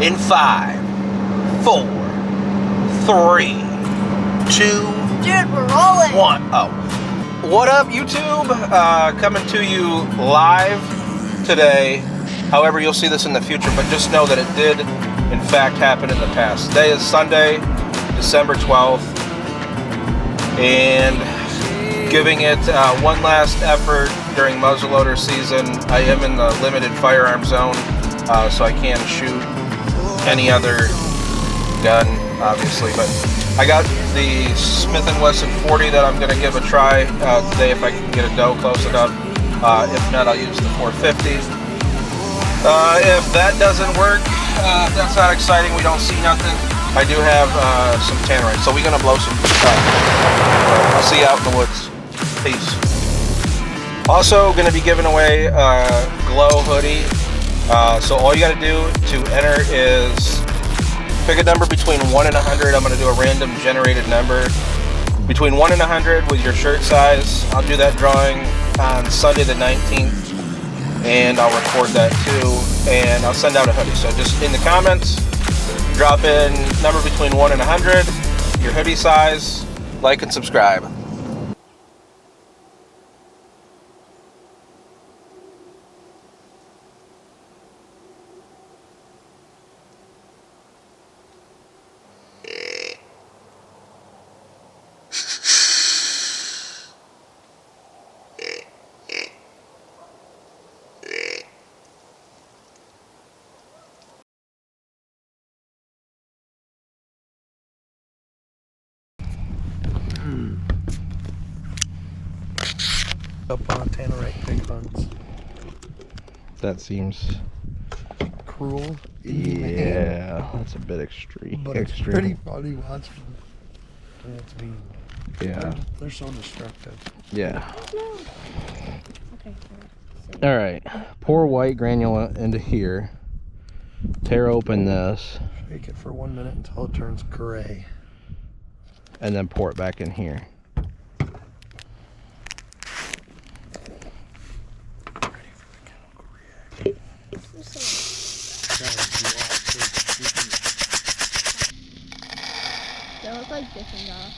In 5, 4, 3, 2, dude, we're rolling. 1. Oh, what up, YouTube? Coming to you live today. However, you'll see this in the future, but just know that it did, in fact, happen in the past. Today is Sunday, December 12th, and giving it one last effort during muzzleloader season. I am in the limited firearm zone, so I can't shoot any other gun, obviously, but I got the Smith & Wesson 40 that I'm going to give a try today if I can get a doe close enough. If not, I'll use the 450. If that doesn't work, that's not exciting, we don't see nothing, I do have some Tannerite, so we're going to blow some I'll see you out in the woods. Peace. Also going to be giving away a glow hoodie. So all you got to do to enter is pick a number between 1 and 100. I'm going to do a random generated number between 1 and 100 with your shirt size. I'll do that drawing on Sunday the 19th, and I'll record that too, and I'll send out a hoodie. So just in the comments, drop in number between 1 and 100, your hoodie size, like and subscribe. Up on Tannerite big hunts. That seems Cruel. yeah, that's a bit extreme. But it's pretty funny watching plants being. Yeah. They're so destructive. Yeah. Okay. All right. Pour white granule into here. Tear open this, Shake it for 1 minute until it turns gray. and then pour it back in here. Ready for the chemical reaction. They look like different dogs.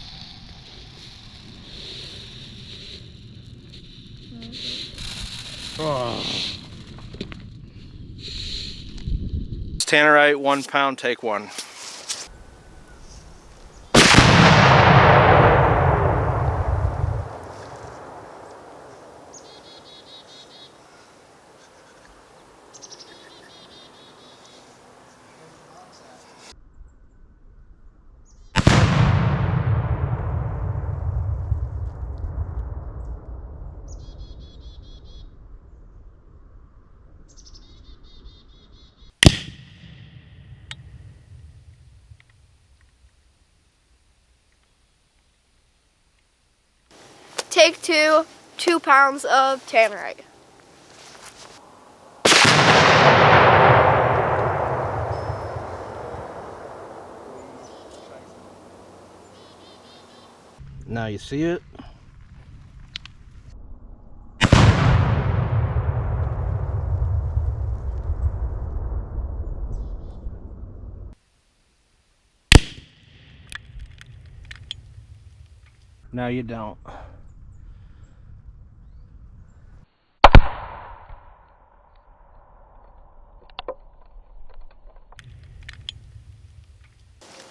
Oh. Tannerite, 1 pound, take 1. Take 2, 2 pounds of Tannerite. Now you see it. Now you don't.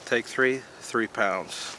Take 3, 3 pounds.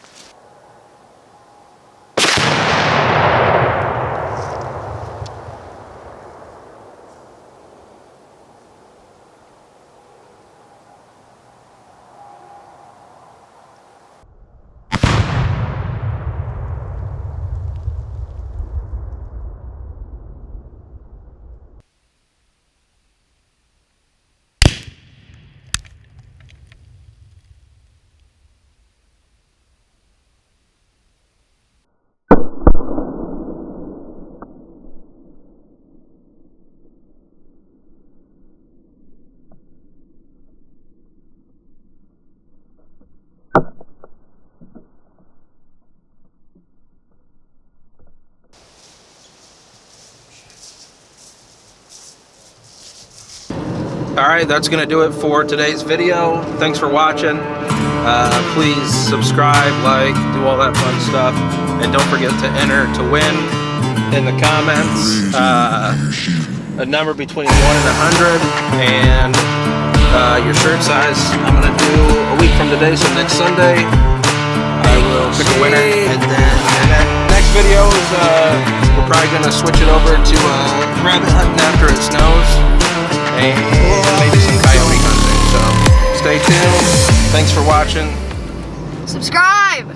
All right, that's gonna do it for today's video. Thanks for watching. Please subscribe, like, do all that fun stuff. And don't forget to enter to win in the comments. A number between 1 and 100 and your shirt size. I'm gonna do a week from today, so next Sunday I will pick a winner. And then next video is we're probably gonna switch it over to rabbit hunting after it snows. And maybe some coyote hunting. So stay tuned. Thanks for watching. Subscribe!